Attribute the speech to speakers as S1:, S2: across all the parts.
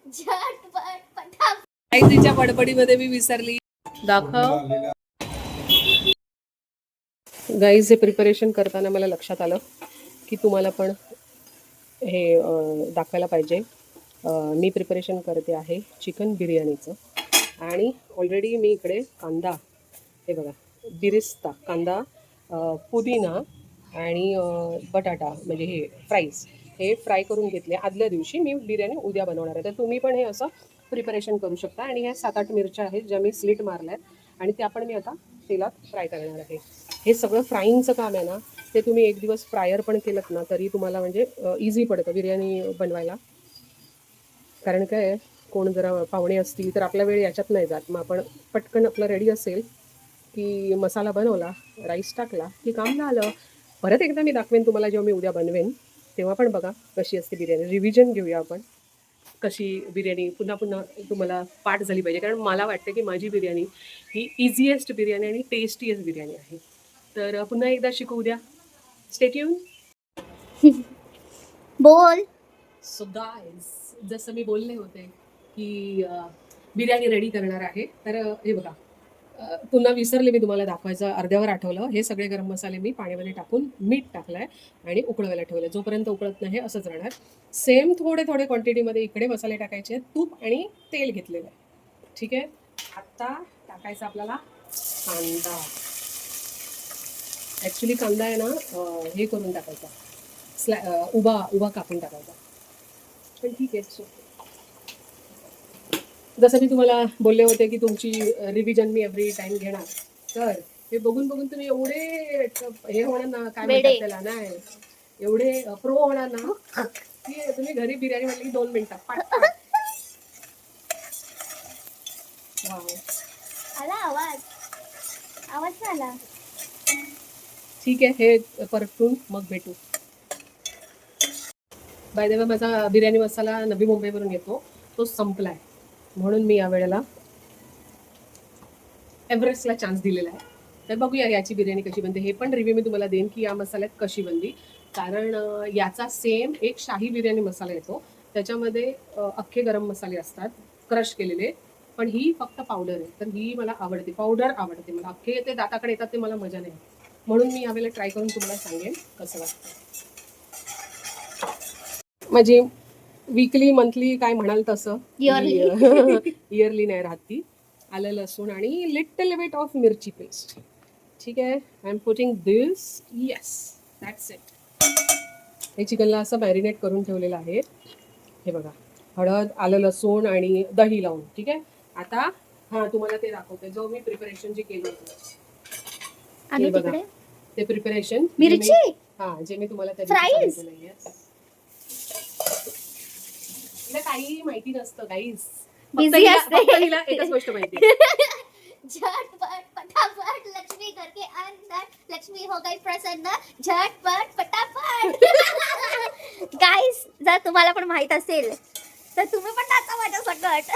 S1: झटपट पटापट.
S2: आईच्या बडबडीमध्ये मी विसरली. दाखव गाईज, हे प्रिपरेशन करताना मला लक्षात आलं की तुम्हाला पण हे दाखवायला पाहिजे. मी प्रिपरेशन करते आहे चिकन बिर्याणीचं आणि ऑलरेडी मी इकडे कांदा, हे बघा, बिरिस्ता कांदा, पुदिना आणि बटाटा म्हणजे हे फ्राईज, हे फ्राय करून घेतले आदल्या दिवशी. मी बिर्याणी उद्या बनवणार आहे, तर तुम्ही पण हे असं प्रिपरेशन करू शकता. आणि ह्या 7-8 मिरच्या आहेत ज्या मी स्लिट मारल्या आहेत आणि त्या पण मी आता तेलात फ्राय करणार आहे. हे सगळं फ्राईंगचं काम आहे ना, ते तुम्ही एक दिवस फ्रायर पण केलं ना तरी तुम्हाला म्हणजे इझी पडतं बिर्याणी बनवायला. कारण काय, कोण जरा पाहुणे असतील तर आपला वेळ याच्यात नाही जात. मग आपण पटकन आपलं रेडी असेल की मसाला बनवला, राईस टाकला की काम झालं. परत एकदा मी दाखवेन तुम्हाला जेव्हा मी उद्या बनवेन, तेव्हा पण बघा कशी असते बिर्याणी. रिव्हिजन घेऊया आपण, कशी बिर्याणी पुन्हा पुन्हा तुम्हाला पाठ झाली पाहिजे. कारण मला वाटतं की माझी बिर्याणी ही इझिएस्ट बिर्याणी आणि टेस्टीएस्ट बिर्याणी आहे. तर पुन्हा एकदा शिकू उद्या. Stay tune.
S1: बोल.
S2: सो गाईज, जसं मी बोलले होते की बिर्याणी रेडी करणार आहे, तर हे बघा, पुन्हा विसरले मी तुम्हाला दाखवायचं, अर्ध्यावर आठवलं. हे सगळे गरम मसाले मी पाण्यामध्ये टाकून मीठ टाकलंय आणि उकळवायला ठेवलं. जोपर्यंत उकळत नाही असंच राहणार. सेम थोडे थोडे क्वांटिटीमध्ये इकडे मसाले टाकायचे आहेत. तूप आणि तेल घेतलेलं आहे. ठीक आहे. आता टाकायचा आपल्याला कांदा. ॲक्च्युली कांदा आहे ना, हे करून टाकायचा, उभा कापून टाकायचा, पण ठीक आहे. जसं मी तुम्हाला बोलले होते की तुमची रिव्हिजन मी एव्हरी टाइम घेणार, तर हे बघून बघून तुम्ही एवढे हे होणार ना, काय म्हणतात त्याला, नाही एवढे प्रो होणार ना की तुम्ही घरी बिर्याणी म्हटली की 2 मिनिटात पाठ.
S1: आला आवाज, आवाज आला.
S2: ठीक आहे, हे परतून मग भेटू. बाय द वे, माझा बिर्याणी मसाला नवी मुंबईवरून येतो, तो संपलाय, म्हणून मी यावेळेला एव्हरेस्टला चान्स दिलेला आहे. तर बघूया याची बिर्याणी कशी बनते. हे पण रिव्ह्यू मी तुम्हाला देईन की या मसाल्यात कशी बनली. कारण याचा सेम एक शाही बिर्याणी मसाला येतो, त्याच्यामध्ये अख्खे गरम मसाले असतात क्रश केलेले, पण ही फक्त पावडर आहे. तर ही मला आवडते, पावडर आवडते मला. अख्खे ते दाताकडे येतात ते मला मजा नाही, म्हणून मी यावेळेला ट्राय करून तुम्हाला सांगेन कसं वाटतं. म्हणजे वीकली मंथली काय म्हणाल तसं, इयरली नाही राहत ती. आलं लसूण आणि लिटल बिट ऑफ मिरची पेस्ट. ठीक आहे. I am putting this. Yes, that's it. हे चिकनला असं मॅरिनेट करून ठेवलेलं आहे. हे बघा, हळद, आलं लसूण आणि दही लावून. ठीक आहे. आता हां, तुम्हाला ते दाखवते जो मी प्रिपरेशन जे केलं होतं. हे बघा, ते प्रिपरेशन
S1: मिरची,
S2: हां, जे मी तुम्हाला त्या
S1: फ्राईज.
S2: तिला काही माहिती नसतं गाईज.
S1: बिझी असते.
S2: तिला एकच गोष्ट माहिती.
S1: झटपट पटापट लक्ष्मी घर के अंदर, लक्ष्मी हो गई प्रसन्न, झटपट पटापट. गाईस, जर तुम्हाला पण माहित असेल तर तुम्ही पण नाचा माझ्या सकट.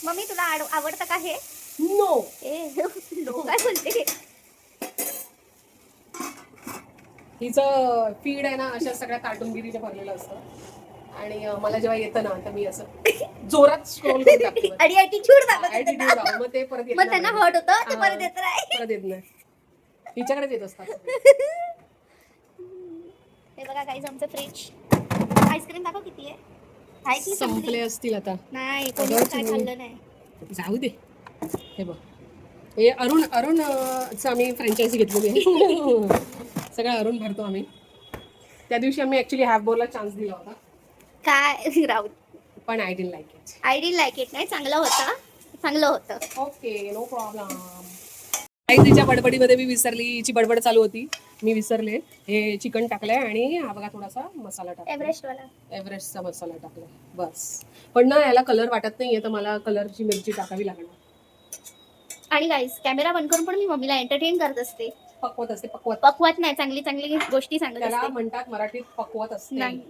S1: मम्मी, तुला आवडतं का हे?
S2: नो.
S1: नो काय बोलते?
S2: हिचं फीड आहे ना अशा सगळ्या कार्टूनगिरीने भरलेलं असतं, आणि मला जेव्हा येतं ना तर मी असं जोरात स्क्रोल करून टाकते.
S1: आणि ॲटिट्यूड
S2: दाखवते. मग ते परत येत
S1: मग त्यांना हर्ट होतं, ते परत येत
S2: परत येत नाही. हिच्याकडेच येत असतात.
S1: हे बघा गाईज, आमचं फ्रीज. आईस्क्रीम दाखव किती आहे. की
S2: संपले असतील आता.
S1: नाही, कोणी काय खाल्लं नाही.
S2: जाऊ दे. हे बघ, हे अरुणचं आम्ही फ्रँचायझी घेतलेली आहे. सगळं अरुण भरतो आम्ही. त्या दिवशी आम्ही ऍक्च्युली हाफ बोलला चान्स दिला होता,
S1: काय राहू,
S2: पण आय डिडंट लाईक इट.
S1: नाही, चांगलं होतं.
S2: Okay, no problem. तिच्या बडबडीमध्ये मी विसरली, हिची बडबड चालू होती, मी विसरले. हे चिकन टाकलंय आणि हा बघा थोडासा मसाला टाकला, एव्हरेस्टचा मसाला टाकलाय बस. पण ना याला कलर वाटत नाहीये, तर मला कलरची मिरची टाकावी लागणार.
S1: आणि गाईस, कॅमेरा बंद करून पण मी मम्मीला एंटरटेन करत असते.
S2: पकवत
S1: नाही, चांगली गोष्टी सांगत
S2: त्याला
S1: असते.
S2: म्हणतात मराठीत पकवत असते.
S1: नाही,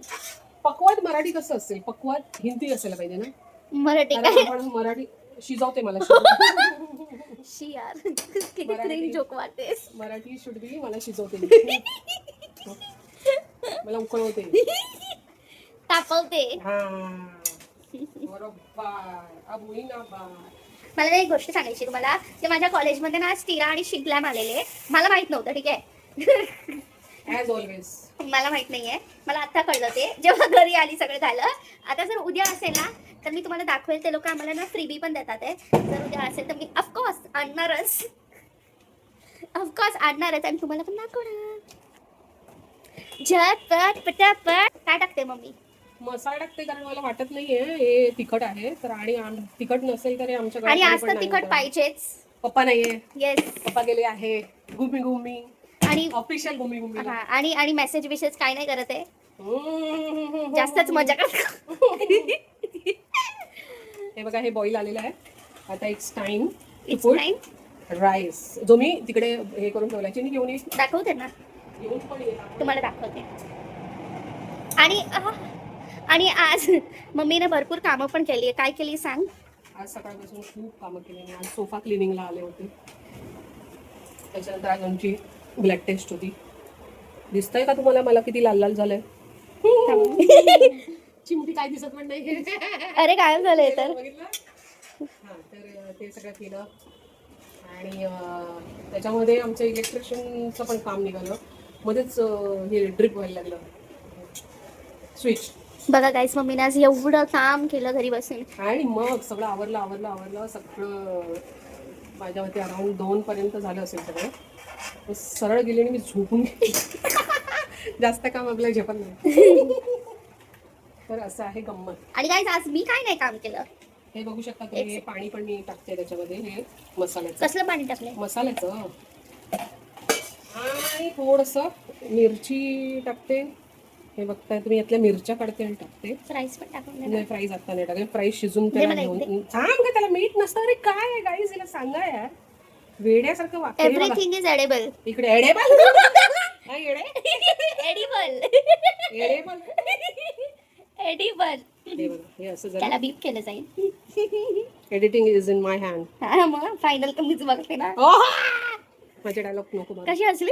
S2: पकवत मराठी कसं असेल? पकवत हिंदी असायला पाहिजे ना.
S1: मराठी
S2: आपण मराठी शिजवते मला.
S1: यार, किती क्रिंज जोक वाटतेस.
S2: मराठी शुड बी मला शिजवते, मला उकळवते,
S1: तापवते.
S2: बरोबर अब होई ना बार.
S1: मला एक गोष्ट सांगायची तुम्हाला की माझ्या कॉलेजमध्ये ना स्टिरा आणि शिगलॅम आलेले. मला माहित नव्हतं, ठीक आहे.
S2: As always.
S1: मला माहित नाहीये, मला आता कळलं ते जेव्हा घरी आली सगळं झालं. आता जर उद्या असेल ना तर मी तुम्हाला दाखवेल. ते लोक आम्हाला ना फ्रीबी पण देतात आहे. जर उद्या असेल तर मी ऑफकोर्स आणणारच, ऑफकोर्स आणणारच आणि तुम्हाला पण दाखवणार. झटपट पटापट. काय टाकते मम्मी?
S2: मसाला टाकते कारण मला वाटत नाहीये हे तिखट आहे तर. आणि तिखट नसेल तर हे आमच्या
S1: आणि
S2: घरात
S1: आज तर तिखट पाहिजेच.
S2: पप्पा नाहीये.
S1: येस.
S2: पप्पा गेले आहे घुमी घुमी.
S1: आणि
S2: ऑफिशियल घुमी घुमी.
S1: हा, आणि मेसेज विसेज काय नाही करत आहे. जास्तच मजा करत.
S2: हे बघा हे बॉईल आलेलं आहे. आता it's time
S1: it's time.
S2: Rice जो मी तिकडे हे करून ठेवला. चिनी घेऊन ये.
S1: दाखवते ना
S2: घेऊन पण ये.
S1: तुम्हाला दाखवते. आणि आज मम्मीने भरपूर कामं पण केली आहे. काय केली सांग?
S2: आज सकाळपासून खूप कामं केली. आज सोफा क्लिनिंगला आले होते. त्याच्यानंतर आज आमची ब्लड टेस्ट होती. दिसतंय का तुम्हाला मला किती लाल लाल झालंय? चिमटी काय दिसत पण नाही.
S1: अरे गायब झालंय तर.
S2: बघितलं? हा तर ते सगळं केलं आणि त्याच्यामध्ये आमचं इलेक्ट्रिशियनचं पण काम निघालं. मध्येच हे ड्रिप व्हायला लागलं स्विच.
S1: बघा गाईस, मम्मीने आज एवढं काम केलं घरी बसून.
S2: आणि मग सगळं आवरलं सगळं. माझ्यावरती अराउंड 2 पर्यंत झालं असेल सगळं. मग सरळ गेले आणि मी झोपून गेले. जास्त काम आपल्याला झेपत नाही. तर असं आहे गंमत.
S1: आणि गाईस आज मी काय नाही काम केलं.
S2: हे बघू शकता तुम्ही. हे पाणी पण मी टाकते त्याच्यामध्ये. हे मसाल्याचं.
S1: कसलं पाणी टाकलंय?
S2: मसाल्याचं. आणि थोडंसं मिरची टाकते. हे बघताय तुम्ही यातल्या मिरच्या काढते आणि टाकते.
S1: राईस पण टाकून
S2: नाही फ्राईज आता नाही टाकते. फ्राईज शिजून
S1: दे
S2: त्याला
S1: मला एक
S2: घेऊन थांब का त्याला मीठ नसतं. अरे काय आहे गाईज हिला सांगा यार. वेड्यासारखं वाटतं.
S1: Everything is edible.
S2: इकडे एडेबल.
S1: एडिबल.
S2: एडेबल.
S1: एडिबल.
S2: हे बघा हे असं
S1: त्याला
S2: जरा
S1: बीप केलं जाईल.
S2: Editing is in my hand.
S1: हा मग फायनल तर मीच बघते ना.
S2: माझे डायलॉग नको बघ.
S1: कशी हसली?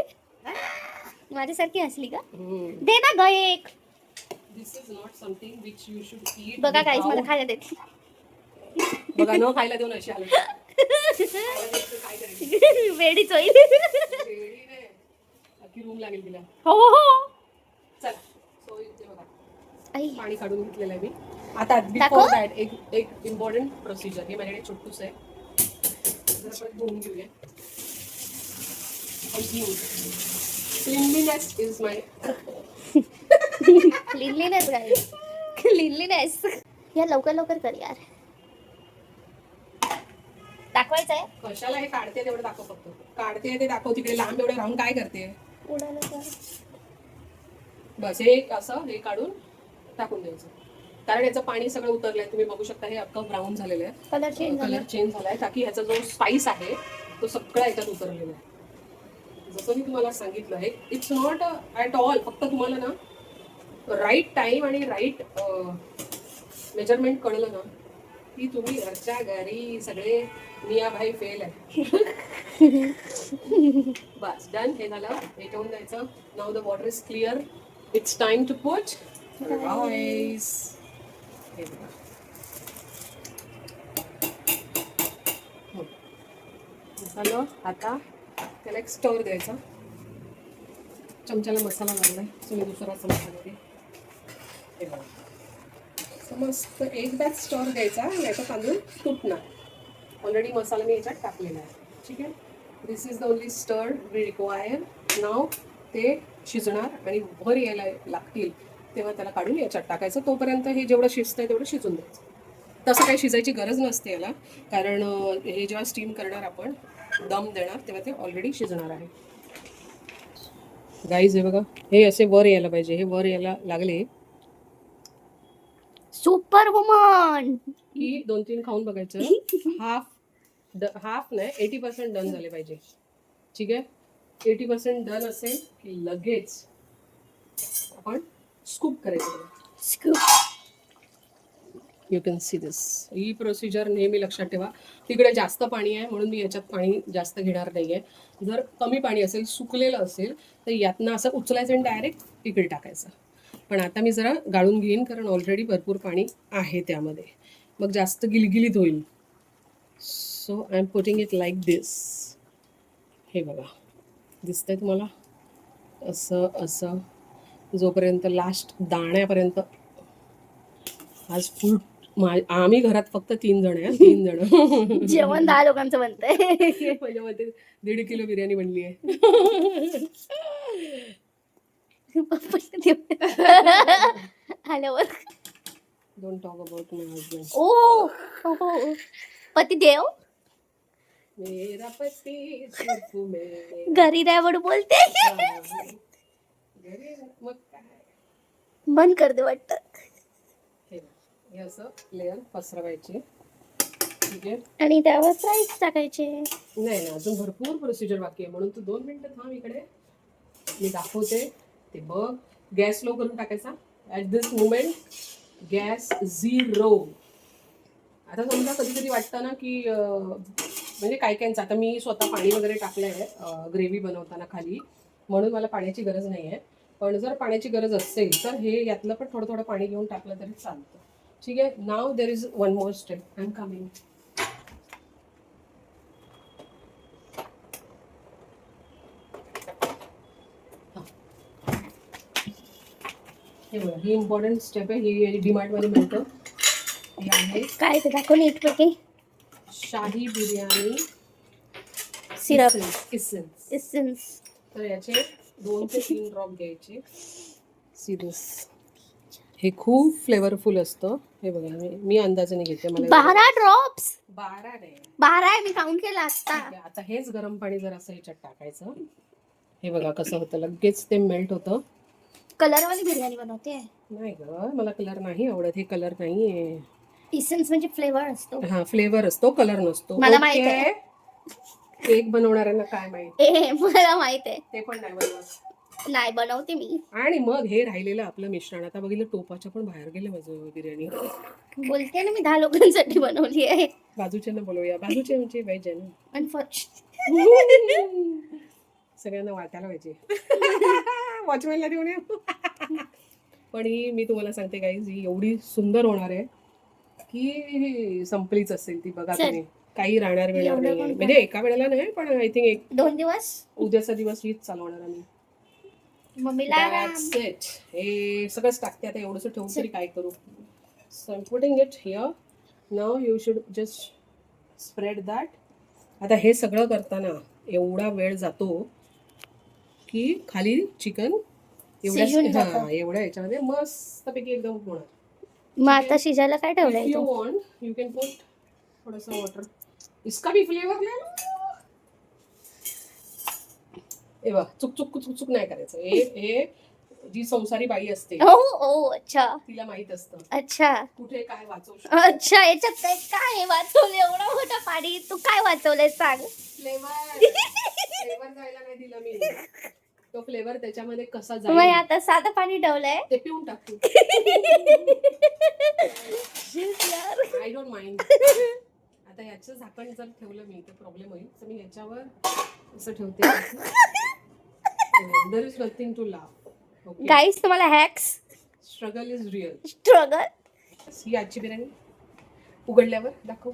S1: माझ्यासारखी हसली का? दे ना ग एक.
S2: This is not something which you should eat.
S1: बघा गाईस मला खायला देते.
S2: बघा न खायला देऊन अशी आली.
S1: वेडीच होईल.
S2: की रूम लागेल तिला.
S1: हो.
S2: चला सो इथे बघा
S1: आई
S2: पाणी काढून घेतलेलं आहे मी. आता
S1: दाखव.
S2: बिफोर दॅट एक इम्पॉर्टंट प्रोसिजर. हे माझ्याकडे छोटूस आहे. जरा परत धुवून घेऊया. Cleanliness is my.
S1: Cleanliness guys. Cleanliness. या लवकर कर यार. दाखवायचंय.
S2: कशाला हे काढते तेवढं दाखव फक्त. काढते ते दाखव. तिकडे लांब एवढे राहून काय करते. बस हे असं हे काढून टाकून द्यायचं. कारण याचं पाणी सगळं उतरलंय. तुम्ही बघू शकता हे अख्खं ब्राऊन झालेलं आहे. कलर चेंज झालाय. ताकी ह्याचा जो स्पाइस आहे तो सगळा याच्यात उतरलेला आहे. जसं मी तुम्हाला सांगितलं आहे इट्स नॉट ॲट ऑल. फक्त तुम्हाला ना राईट टाइम आणि राईट मेजरमेंट कळलं ना की तुम्ही घरच्या घरी सगळे मियाभाई फेल आहे. बस डन. हे झालं. हे ठेवून द्यायचं. Now the water is clear. It's time to put rice. हे बघा झालं. आता त्याला एक स्टर द्यायचा. चमच्याला मसाला लागलाय सो मी दुसरा चमचा देते. हे बघा मस्त एकदाच स्टर द्यायचा. याचा तांदूळ तुटणार. ऑलरेडी मसाला मी याच्यात टाकलेला आहे. ठीक आहे. दिस इज द ओनली स्टर वी रिक्वायर. नाव ते शिजणार आणि भर यायला लागतील तेव्हा त्याला काढून याच्यात टाकायचं. तोपर्यंत हे जेवढं शिजतंय तेवढं शिजून द्यायचं. तसं काही शिजायची गरज नसते याला. कारण हे जेव्हा स्टीम करणार आपण दम देणार तेव्हा ते ऑलरेडी शिजणार आहे. गाईज हे बघा हे असे वर यायला पाहिजे. हे वर यायला लागले
S1: सुपर वुमन.
S2: की 2-3 खाऊन बघायचं. हाफ नाही 80% डन झाले पाहिजे. ठीक आहे. 80% डन असेल की लगेच आपण स्कूप करायचं. You can see this. He procedure नेहमी लक्षात ठेवा. तिकडे जास्त पाणी आहे म्हणून मी याच्यात पाणी जास्त घेणार नाही आहे. जर कमी पाणी असेल सुकलेलं असेल तर यातनं असं उचलायचं आणि डायरेक्ट तिकडे टाकायचं. पण आता मी जरा गाळून घेईन कारण ऑलरेडी भरपूर पाणी आहे त्यामध्ये. मग जास्त गिलगिलीत होईल. So I am putting it like this. हे बघा, दिसतंय तुम्हाला? असं असं जोपर्यंत लास्ट दाण्यापर्यंत. आज फुल आम्ही घरात फक्त 3 जण आहे. 3 जण.
S1: जेवण 10 लोकांचं बनतंय.
S2: माझ्या मते 1.5 किलो बिर्याणी बनली आहे.
S1: आल्यावर
S2: don't talk about my husband.
S1: ओ पती देव
S2: मेरा पती सिर्फ मेरे.
S1: घरी ड्रायव्हर बोलते.
S2: घरी मग काय.
S1: बंद कर दे वाटतं.
S2: हे असं लेअर पसरवायचे. ठीक आहे.
S1: आणि त्यावर फ्राईज टाकायचे.
S2: नाही अजून भरपूर प्रोसिजर बाकी आहे, म्हणून तू 2 मिनिटं थांब इकडे. मी दाखवते ते बघ. गॅस लो करून टाकायचा. At this moment gas 0. आता समजा कधी कधी वाटतं ना की म्हणजे काय कायचं, आता मी स्वतः पाणी वगैरे टाकलं आहे ग्रेव्ही बनवताना खाली, म्हणून मला पाण्याची गरज नाही आहे. पण जर पाण्याची गरज असेल तर हे यातलं पण थोडं थोडं पाणी घेऊन टाकलं तरी चालतं. ठीक आहे. Now there is one more step. I am coming. हे बघा, ही इम्पॉर्टंट स्टेप आहे. ही डीमार्ट मध्ये मिळतं. हे आहे
S1: काय ते दाखव नीटपैकी.
S2: शाही बिर्याणी
S1: सिरप
S2: किसन्स.
S1: इसेन्स.
S2: तर याचे 2 ते 3 ड्रॉप घ्यायचे. सिरियस हे खूप फ्लेवरफुल असतं. हे बघा, मी अंदाजाने घेते. मला
S1: 12 ड्रॉप्स.
S2: 12 नाही.
S1: 12 आहे, मी काउंट केलं आता.
S2: आता हेच गरम पाणी जर असं ह्याच्यात टाकायचं. हे बघा कसं होतं, लगेच ते मेल्ट होतं.
S1: कलर वाली बिर्याणी बनवते.
S2: नाही ग, मला कलर नाही आवडत. हे कलर नाहीये.
S1: इसेन्स म्हणजे फ्लेवर असतो.
S2: हा, फ्लेवर असतो, कलर नसतो.
S1: मला माहित आहे.
S2: केक बनवणाऱ्यांना काय माहिती.
S1: मला माहित आहे.
S2: ते पण नाही बनवत.
S1: नाही बनवते मी.
S2: आणि मग हे राहिलेलं आपलं मिश्रण. आता बघितलं टोपाच्या पण बाहेर गेले माझं बिर्याणी.
S1: बोलते ना मी 10 लोकांसाठी बनवली आहे.
S2: बाजूच्यांना बोलूया. बाजूचे म्हणजे व्हेज आहे ना. सगळ्यांना वाटायला पाहिजे. वॉचमॅनला देऊन या. पण ही मी तुम्हाला सांगते गाईज, ही एवढी सुंदर होणार आहे की संपलीच असेल ती. बघा तुम्ही, काही राहणार वेळेला नाही. म्हणजे एका वेळेला नाही, पण आय थिंक
S1: 2 दिवस.
S2: उद्याचा दिवस हीच चालवणार आम्ही.
S1: मम्मीला
S2: That's it. हे सगळंच टाकते आता. एवढंसं ठेवून तरी काय करू. So I'm putting it here. Now you should just spread that. आता हे सगळं करताना एवढा वेळ जातो की खाली चिकन एवढ्या याच्यामध्ये मस्तपैकी एकदम होणार.
S1: मग आता शिजायला काय ठेवलंय
S2: यू
S1: तू?
S2: वॉन्ट यू कॅन पुट थोडासा वॉटर. इसका भी फ्लेवर ले लो. ए बा, चुक चुक चुक चुक नाही करायचं. हे जी संसारी बाई असते
S1: ओ अच्छा.
S2: तिला माहित असतं
S1: अच्छा
S2: कुठे काय वाचवू शकतो.
S1: अच्छा, याच्यात काय वाचवलं? एवढं मोठं पाणी तू काय वाचवलंय सांग.
S2: फ्लेवर जायला नाही दिला मी. तो फ्लेवर त्याच्यामध्ये कसा
S1: मग
S2: जाईल
S1: आता साधं पाणी ठेवलंय.
S2: ते पिऊन टाकतो. I don't mind. आता याचं झाकण जर ठेवलं मी तर प्रॉब्लेम होईल. तर मी याच्यावर असं ठेवते. There is nothing to laugh.
S1: Guys, तुम्हाला hacks.
S2: Struggle is real.
S1: Struggle.
S2: ही आजची बिर्याणी उघडल्यावर दाखव.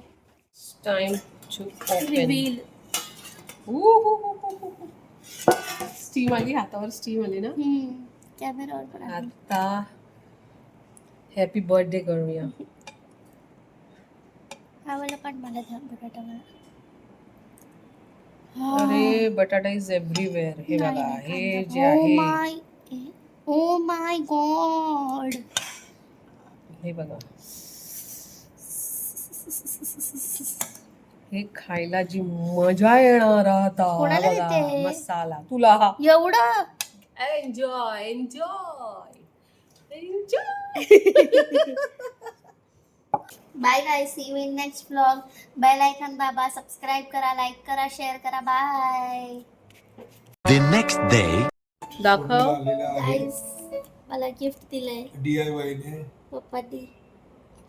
S2: Time to
S1: reveal.
S2: स्टीम आली, हातावर स्टीम आली ना.
S1: कॅमेरावर पण आहे.
S2: आता हॅपी बर्थडे करूया.
S1: आवडलं पण मला बटाटा मला.
S2: अरे बटाटा इज एव्हरीवेअर. हे बघा, हे जे आहे
S1: ओ माय गॉड.
S2: हे बघा, हे खायला जी मजा येणार आता.
S1: कोणाला
S2: बघा,
S1: येते?
S2: मसाला तुला.
S1: एवढं
S2: enjoy enjoy enjoy.
S1: Bye guys, see you in next vlog. Bell icon दाबा, सबस्क्राइब करा, लाईक करा, शेअर करा. बाय.
S3: The next day.
S2: दाखव.
S1: गाइस, मला गिफ्ट दिलंय
S4: DIY ने.
S1: पप्पानी.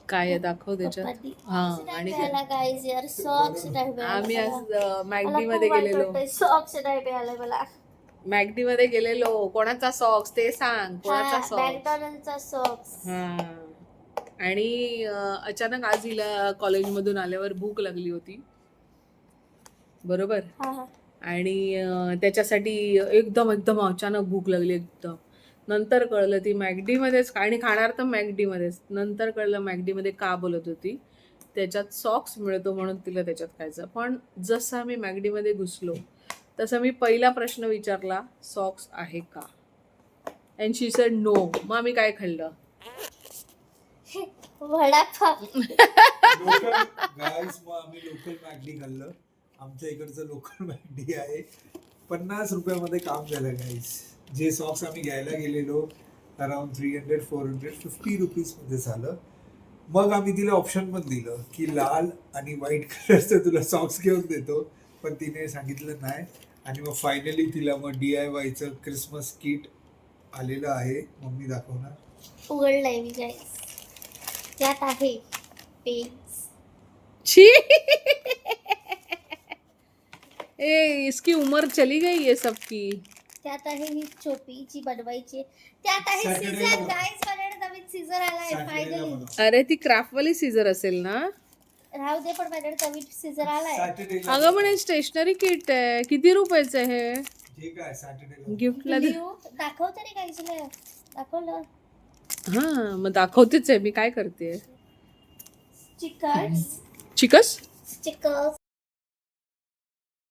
S2: काय आहे दाखव त्याच्यात.
S1: पप्पानी.
S2: हा, आणि
S1: आणि गाइस यार सॉक्स टाइप आहे.
S2: आम्ही आज मॅगडी मध्ये गेलेलो.
S1: सॉक्स टाइप आलाय मला.
S2: मॅगडी मध्ये गेलेलो. कोणाचा सॉक्स ते सांग. कोणाचा सॉक्स.
S1: मॅकडॉनल्डचा सॉक्स.
S2: हा, आणि अचानक आज हिला कॉलेजमधून आल्यावर भूक लागली होती, बरोबर. आणि त्याच्यासाठी एकदम एकदम अचानक भूक लागली एकदम. नंतर कळलं ती मॅकडीमध्येच आणि खाणार तर मॅकडीमध्येच. नंतर कळलं मॅकडीमध्ये का बोलत होती, त्याच्यात सॉक्स मिळतो म्हणून तिला त्याच्यात खायचं. पण जसं आम्ही मॅकडीमध्ये घुसलो तसं मी पहिला प्रश्न विचारला, सॉक्स आहे का? And she said no. मग आम्ही काय खाल्लं?
S1: वडापाव.
S4: लोकल गाईस, मग आम्ही लोकल मॅगडी खाल्लं. आमच्या इकडचं लोकल मॅगडी आहे. 50 रुपयामध्ये काम झालं गाईस. जे सॉक्स आम्ही घ्यायला गेलेलो अराउंड 300 400 50 रुपीज मध्ये झालं. मग आम्ही तिला ऑप्शन पण दिलं की लाल आणि व्हाईट कलरचं तुला सॉक्स घेऊन देतो, पण तिने सांगितलं नाही. आणि मग फायनली तिला मग DIYचं क्रिसमस किट आलेलं आहे. मम्मी दाखवणार.
S1: उघडलंय मी गाईस. त्यात आहे पेन्स.
S2: छी ए, इसकी उम्र चली गई ये सबकी.
S1: त्यात आहे ही चोपी जी बनवायची. त्यात आहे
S4: Saturday
S1: सीझर
S4: ला
S1: गाईस. माझ्याकडे नवीन सीझर आलाय फायनली.
S2: अरे ती क्राफ्टवाली सीझर असेल ना?
S1: राहू दे, पण माझ्याकडे नवीन सीझर आलाय.
S2: अगं पण हे स्टेशनरी किट आहे. किती रुपयाचं आहे हे?
S4: ठीक आहे, सॅटर्डेला
S2: गिफ्टला दे.
S1: दाखव तरी गाईस. दाखवलं.
S2: हा मग दाखवतेच आहे मी, काय करते.
S1: स्टिकर्स.
S2: चिकस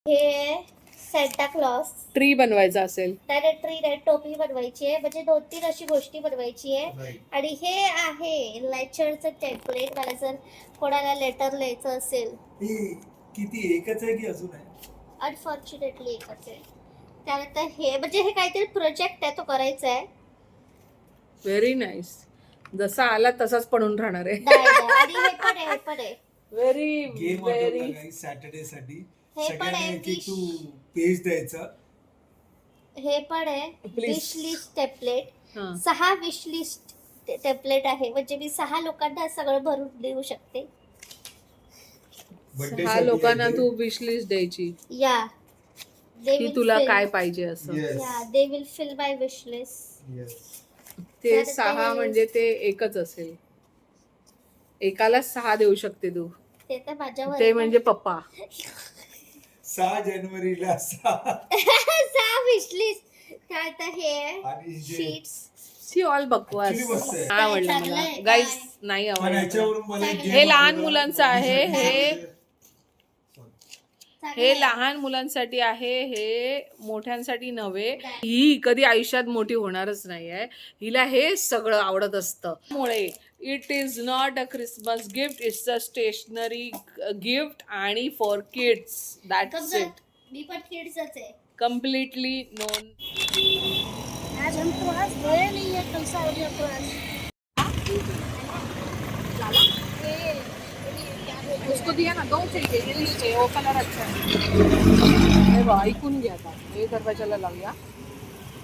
S1: हे सेंटा क्लॉस.
S2: ट्री बनवायचा असेल.
S1: ट्री टोपी बनवायची आहे. म्हणजे 2-3 अशी गोष्टी बनवायची आहे.
S4: Right.
S1: आणि हे आहे लेक्चरचं टेम्पलेट. मला जर कोणाला लेटर लिहायचं असेल,
S4: हे किती एकच आहे की अजून आहे?
S1: अनफॉर्च्युनेटली एकच आहे. त्यानंतर हे म्हणजे हे काहीतरी प्रोजेक्ट आहे, तो करायचा आहे.
S2: Very nice. जसा आला तसाच पडून राहणार आहे.
S1: आणि हे पण आहे.
S2: Very
S4: game
S2: very.
S4: Guys Saturday साठी
S1: हे पण
S4: सगळ्यांना
S1: आहे
S4: एक एक तू पेज द्यायचा.
S1: हे पण आहे
S2: Please.
S1: Wish list template.
S2: हा.
S1: 6 विश लिस्ट टेम्पलेट आहे. म्हणजे मी 6 लोकांना सगळं भरून देऊ शकते.
S4: Birthday
S2: हा
S4: साठी
S2: लोकांना
S4: आहे ते.
S2: तू विश लिस्ट द्यायची
S1: या
S2: की तुला काय पाहिजे असं.
S4: Yes.
S1: They will fill my wish list.
S4: Yes.
S2: ते
S1: तर
S2: 6 म्हणजे ते एकच असेल. एकाला 6 देऊ शकते तू.
S1: ते तर माझ्यावर
S2: ते म्हणजे पप्पा.
S4: 6 जानेवारीला 6
S1: 6 विश लिस्ट. काय तर हे
S4: आणि जे
S1: शीट्स.
S2: सी ऑल बकवास.
S4: Actually मस्त आहे.
S2: हा आवडलं
S1: चांगलं
S2: मला
S1: आहे,
S2: गाईस.
S1: काय?
S2: नाही
S4: पण
S2: आवडलं.
S4: ह्याच्यावरून मला एक game
S2: हे लहान
S4: आठवलं.
S2: मुलांचं आहे. हे
S1: चांगलं
S2: लहान मुलांसाठी आहे. हे मोठ्यांसाठी नव्हे. ही कधी आयुष्यात मोठी होणारच नाही आहे. हिला हे सगळं आवडत असतं. त्यामुळे it is not a Christmas gift, it's a stationery gift आणि फॉर किड्स. दॅट्स
S1: आहे.
S2: इट.
S1: मी पण किड्सच आहे.
S2: Completely known.
S1: आज हम तो आज गए नहीं है, कल से आएंगे तो आज.
S2: उसको दिया ना 2 चाहिए, ये नहीं चाहिए, वो कलर अच्छा है. हे बघ, ऐकून घ्या आता. हे दरवाजाला लावूया.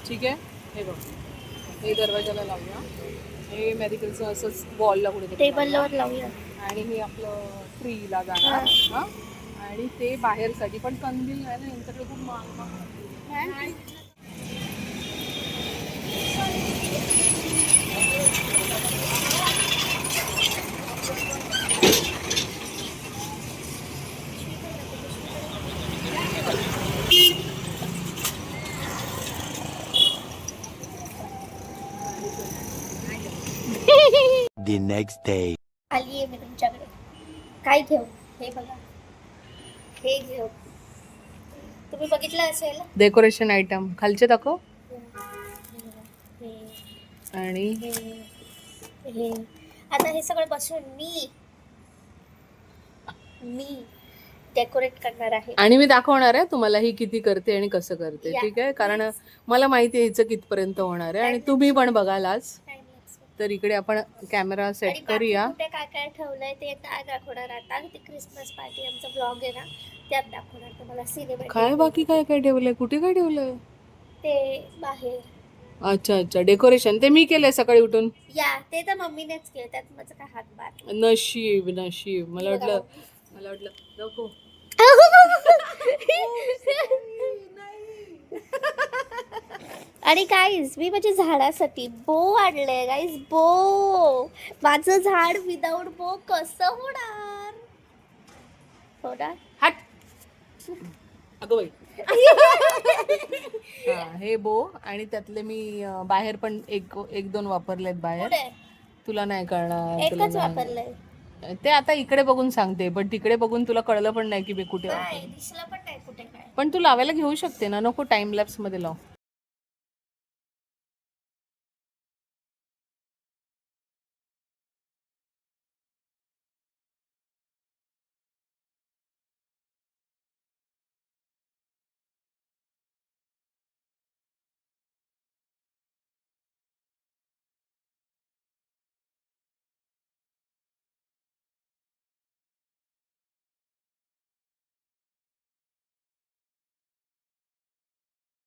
S2: ठीक आहे. हे बघ, हे दरवाजाला लावूया. हे मेडिकलचं असंच वॉलला कुठे
S1: टेबलवर लावूया.
S2: आणि हे आपलं ट्रीला जाणार. हा. आणि ते बाहेरसाठी पण कंदील आहे ना यांच्याकडे खूप महाग.
S3: The next day.
S1: आली आहे मी तुमच्याकडे. काय घेऊ? हे बघा, हे घेऊ. तुम्ही बघितलं असेल.
S2: डेकोरेशन आयटम खालचे दाखव.
S1: हे
S2: आणि
S1: हे हे आता हे सगळं बसून मी डेकोरेट करणार आहे.
S2: आणि मी दाखवणार आहे तुम्हाला ही किती करते आणि कसं करते.
S1: Yeah.
S2: ठीक आहे. कारण मला माहिती आहे हिचं कितपर्यंत होणार आहे आणि तुम्ही पण बघाल आज. तर इकडे आपण कॅमेरा
S1: आणि
S2: सेट
S1: बाकी
S2: करूया.
S1: कुठे काय काय ठेवलंय ते नाही दाखवणार आता. ते क्रिसमस पार्टी आमचा ब्लॉग आहे ना, त्यात दाखवणार तुम्हाला. सिनेमा
S2: काय बाकी काय काय ठेवलंय? कुठे काय ठेवलंय?
S1: ते बाहेर.
S2: अच्छा अच्छा. डेकोरेशन ते मी केलंय सकाळी उठून.
S1: या ते तर मम्मीनेच केलं. त्यात माझं काय हातभार.
S2: नशीब नशीब. मला वाटलं नको.
S1: आणि गाईज मी माझ्या झाडासाठी बो आणलंय गाईज, बो. माझं झाड विदाऊट बो कसं होणार? होणार
S2: हट अगं बाई. हा, हे बो आणि त्यातले मी बाहेर पण एक दोन वापरलेत बाहेर.
S1: कुठे?
S2: तुला नाही कळणार, तुला
S1: एकच
S2: नाही.
S1: वापरलंय.
S2: ते आता इकडे बघून सांगते, पण तिकडे बघून तुला कळलं पण नाही की मी कुठे
S1: नाही
S2: वापरलं.
S1: दिसलं पण नाही कुठे काय.
S2: पण तू लावायला घेऊ शकते ना, नको टाइम लॅप्स मध्ये लाव.